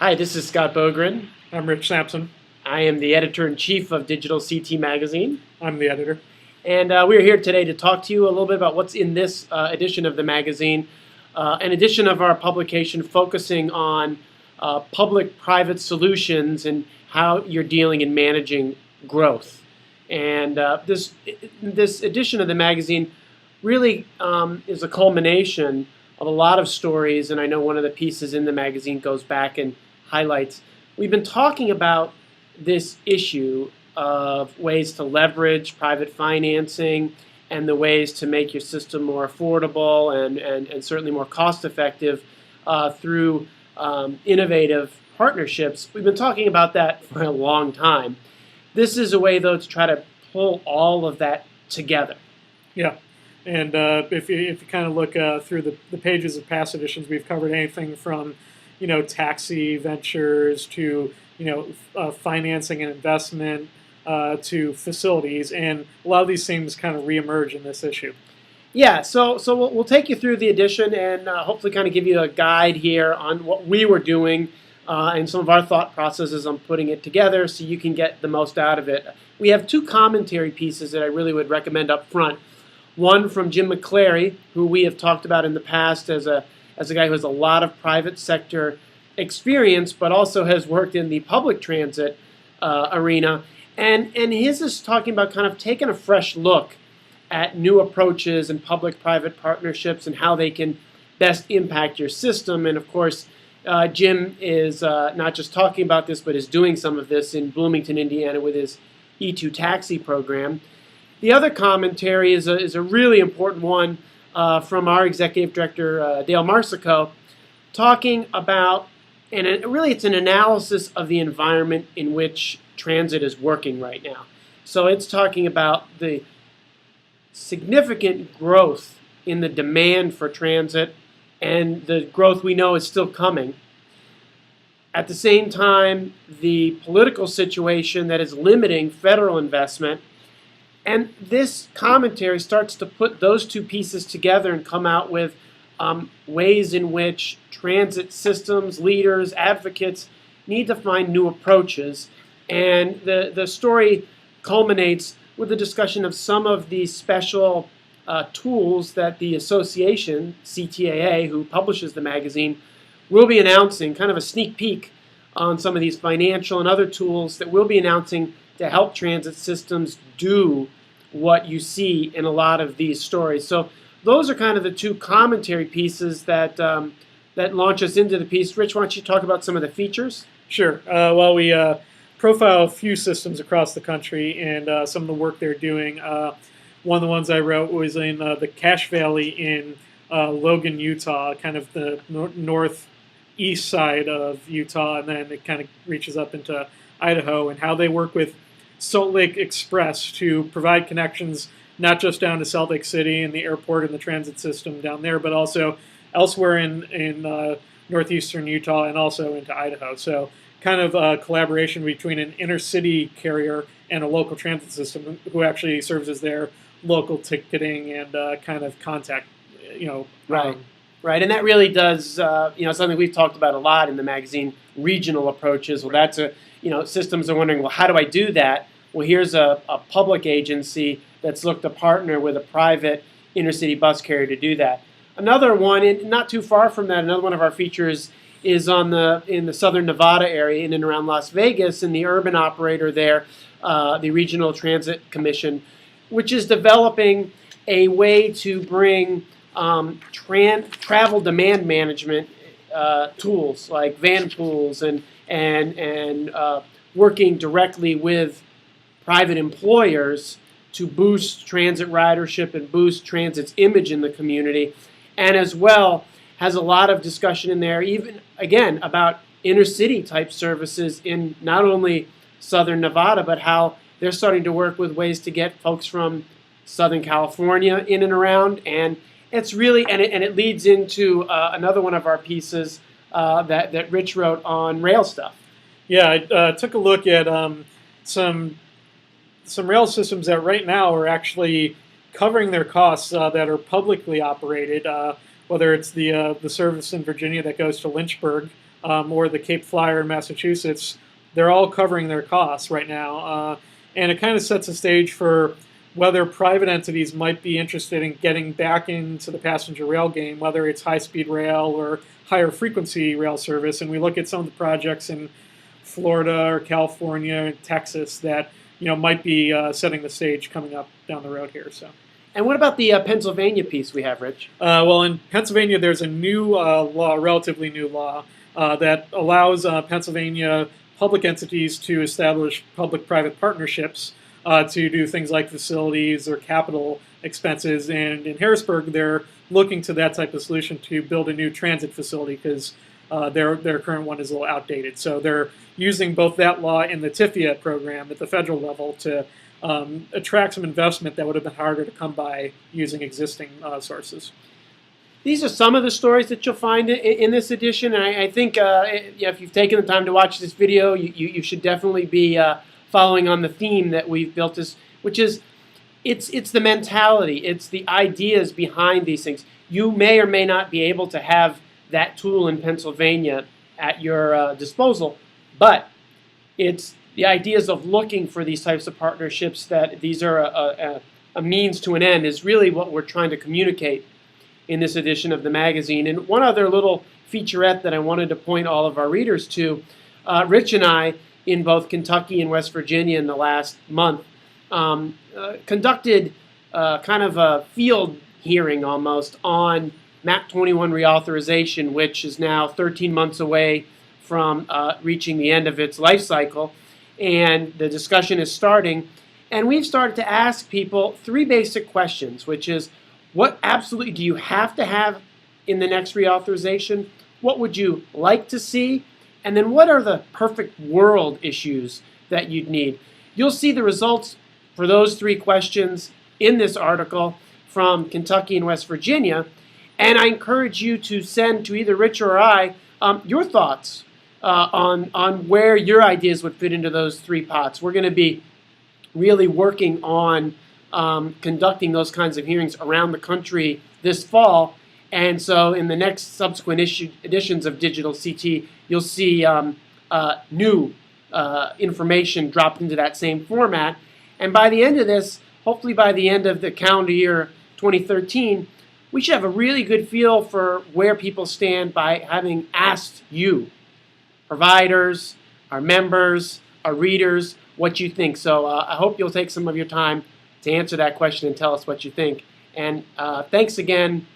Hi, this is Scott Bogren. I'm Rich Sampson. I am the editor-in-chief of DigitalCT magazine. I'm the editor. And we're here today to talk to you a little bit about what's in this edition of the magazine, an edition of our publication focusing on public-private solutions and how you're dealing and managing growth. And this edition of the magazine really is a culmination of a lot of stories, and I know one of the pieces in the magazine goes back and highlights. We've been talking about this issue of ways to leverage private financing and the ways to make your system more affordable and certainly more cost-effective through innovative partnerships. We've been talking about that for a long time. This is a way, though, to try to pull all of that together. Yeah, and if you kind of look through the pages of past editions, we've covered anything from, taxi ventures to, financing and investment to facilities, and a lot of these things kind of reemerge in this issue. Yeah, so we'll take you through the edition and hopefully kind of give you a guide here on what we were doing and some of our thought processes on putting it together so you can get the most out of it. We have two commentary pieces that I really would recommend up front. One from Jim McClary, who we have talked about in the past as a guy who has a lot of private sector experience, but also has worked in the public transit arena. And his is talking about kind of taking a fresh look at new approaches and public-private partnerships and how they can best impact your system. And of course, Jim is not just talking about this, but is doing some of this in Bloomington, Indiana with his E2 taxi program. The other commentary is a really important one from our executive director, Dale Marsico, talking about, and really it's an analysis of the environment in which transit is working right now. So it's talking about the significant growth in the demand for transit, and the growth we know is still coming. At the same time, the political situation that is limiting federal investment. And this commentary starts to put those two pieces together and come out with ways in which transit systems, leaders, advocates need to find new approaches. And the story culminates with a discussion of some of the special tools that the association, CTAA, who publishes the magazine, will be announcing, kind of a sneak peek on some of these financial and other tools that we'll be announcing to help transit systems do what you see in a lot of these stories. So those are kind of the two commentary pieces that that launch us into the piece. Rich, why don't you talk about some of the features? Sure. Well, we profile a few systems across the country and some of the work they're doing. One of the ones I wrote was in the Cache Valley in Logan, Utah, kind of the northeast side of Utah, and then it kind of reaches up into Idaho, and how they work with Salt Lake Express to provide connections not just down to Salt Lake City and the airport and the transit system down there, but also elsewhere in northeastern Utah and also into Idaho. So kind of a collaboration between an inner city carrier and a local transit system who actually serves as their local ticketing and kind of contact, Right, and that really does, something we've talked about a lot in the magazine, regional approaches. Well, that's systems are wondering, well, how do I do that? Well, here's a public agency that's looked to partner with a private inner-city bus carrier to do that. Another one, not too far from that, another one of our features is in the southern Nevada area, in and around Las Vegas, and the urban operator there, the Regional Transit Commission, which is developing a way to bring travel demand management tools like van pools and working directly with private employers to boost transit ridership and boost transit's image in the community, and as well has a lot of discussion in there, even again about inner city type services in not only southern Nevada, but how they're starting to work with ways to get folks from Southern California in and around. And it's really, and it leads into another one of our pieces that Rich wrote on rail stuff. Yeah, I took a look at some rail systems that right now are actually covering their costs that are publicly operated, whether it's the service in Virginia that goes to Lynchburg or the Cape Flyer in Massachusetts, they're all covering their costs right now. And it kind of sets a stage for whether private entities might be interested in getting back into the passenger rail game, whether it's high-speed rail or higher frequency rail service. And we look at some of the projects in Florida or California and Texas that might be setting the stage coming up down the road here. So. And what about the Pennsylvania piece we have, Rich? Well, in Pennsylvania, there's a new law, relatively new law, that allows Pennsylvania public entities to establish public-private partnerships to do things like facilities or capital expenses. And in Harrisburg, they're looking to that type of solution to build a new transit facility because their current one is a little outdated. So they're using both that law and the TIFIA program at the federal level to attract some investment that would have been harder to come by using existing sources. These are some of the stories that you'll find in this edition, and I think if you've taken the time to watch this video, you should definitely be following on the theme that we've built this, which is it's the mentality, it's the ideas behind these things. You may or may not be able to have that tool in Pennsylvania at your disposal, but it's the ideas of looking for these types of partnerships, that these are a means to an end, is really what we're trying to communicate in this edition of the magazine. And one other little featurette that I wanted to point all of our readers to, Rich and I, in both Kentucky and West Virginia in the last month, conducted kind of a field hearing almost on MAP 21 reauthorization, which is now 13 months away from reaching the end of its life cycle. And the discussion is starting. And we've started to ask people three basic questions, which is, what absolutely do you have to have in the next reauthorization? What would you like to see? And then what are the perfect world issues that you'd need? You'll see the results for those three questions in this article from Kentucky and West Virginia. And I encourage you to send to either Rich or I your thoughts on where your ideas would fit into those three pots. We're going to be really working on conducting those kinds of hearings around the country this fall. And so in the next subsequent editions of DigitalCT, you'll see new information dropped into that same format. And by the end of this, hopefully by the end of the calendar year 2013, we should have a really good feel for where people stand by having asked you, providers, our members, our readers, what you think. So I hope you'll take some of your time to answer that question and tell us what you think. And thanks again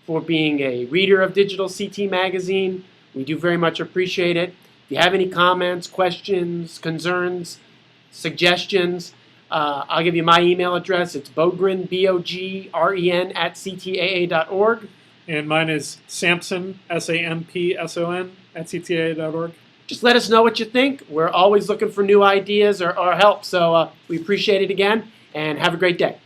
for being a reader of DigitalCT magazine. We do very much appreciate it. If you have any comments, questions, concerns, suggestions, I'll give you my email address. It's Bogren, B-O-G-R-E-N, @ctaa.org. And mine is Sampson, S-A-M-P-S-O-N, @ctaa.org. Just let us know what you think. We're always looking for new ideas or help. So we appreciate it again, and have a great day.